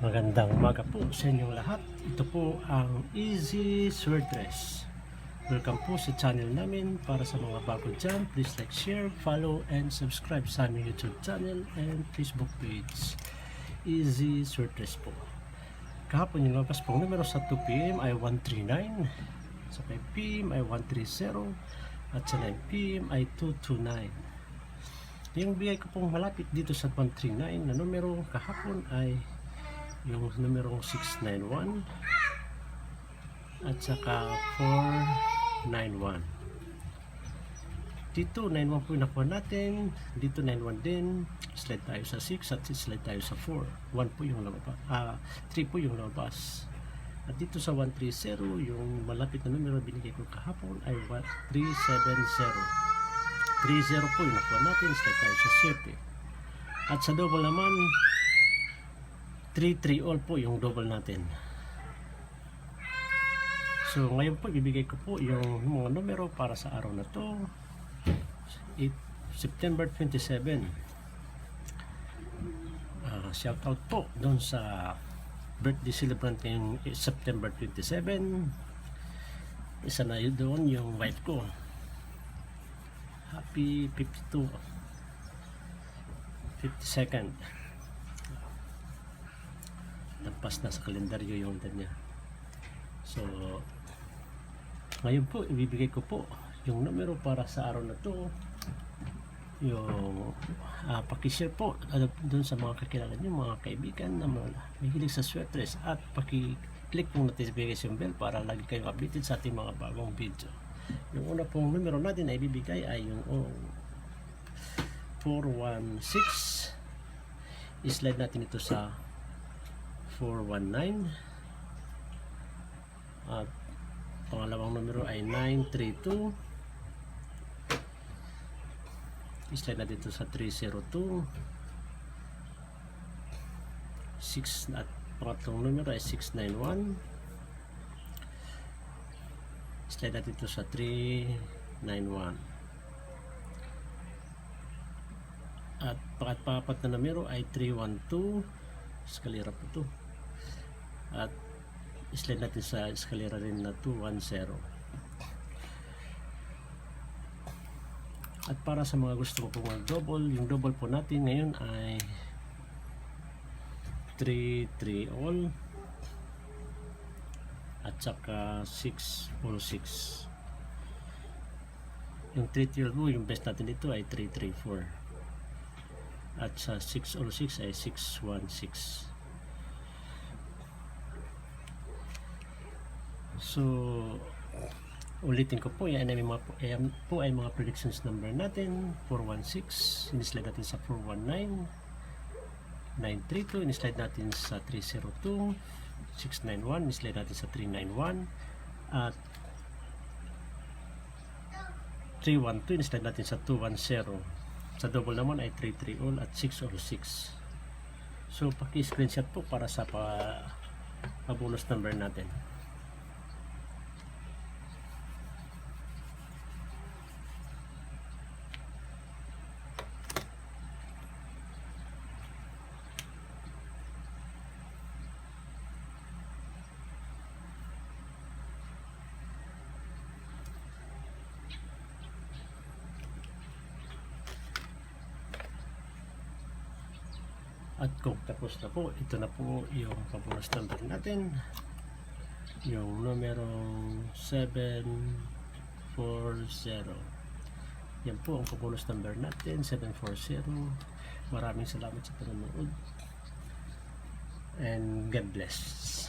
Magandang umaga po sa inyong lahat. Ito po ang Easy Swordress. Welcome po sa channel namin. Para sa mga bago dyan, please like, share, follow, and subscribe sa aming YouTube channel and Facebook page. Easy Swordress po. Kahapon yung labas pong numero sa 2 PM ay 139, sa 5 PM ay 130, at sa 9 PM ay 229. Yung bigay ko pong malapit dito sa 139 na numero kahapon ay yung numerong 691 at saka 491. Dito 91 po yung nakuha natin, dito 91 din. Slide tayo sa 6 at slide tayo sa 4. 1 po yung lumabas, 3 po yung lumabas. At dito sa 130, yung malapit na numero binigay ko kahapon ay 370. 30 po yung nakuha natin, slide tayo sa 7. At sa double naman 3-3 all po yung double natin. So ngayon po ibibigay ko po yung mga numero para sa araw na to, September 27. Shout out po doon sa birthday celebrant ngayong September 27. Isa na yun doon yung wife ko. Happy 52nd. Nagpas na sa kalendaryo yung date niya. So ngayon po ibibigay ko po yung numero para sa araw na to. Yung paki-share po doon sa mga kakilala niyo, mga kaibigan na mahilig sa sweaters, at paki-click po notification bell para lagi kayong updated sa ating mga bagong video. Yung una pong numero natin na ibibigay ay yung 416. I-slide natin ito sa 419, at pangalawang numero ay 932. I-slide natin ito sa 302. 6, at pangatlong numero ay 691. I-slide natin ito sa 391. At pangat-papat na numero ay 312. Eskalera po ito. At slide natin sa eskalera rin na 210. At para sa mga gusto ko pong double, yung double po natin ngayon ay 3-3 all at saka 6 all 6. Yung 3-3 all po, yung best natin dito ay 3-3-4, at sa 6 all 6 ay 6-1-6. So ulitin ko po, yan ay mga predictions number natin. 416, in-slide natin sa 419. 932, in-slide natin sa 302. 691, in-slide natin sa 391. At 312, in-slide natin sa 210. Sa double naman ay 3-3 all at 6 all 6. So paki-screenshot po para sa bonus number natin. At kung tapos na po, ito na po yung bonus number natin. Yung numerong 740. Yan po ang bonus number natin, 740. Maraming salamat sa panonood. And God bless.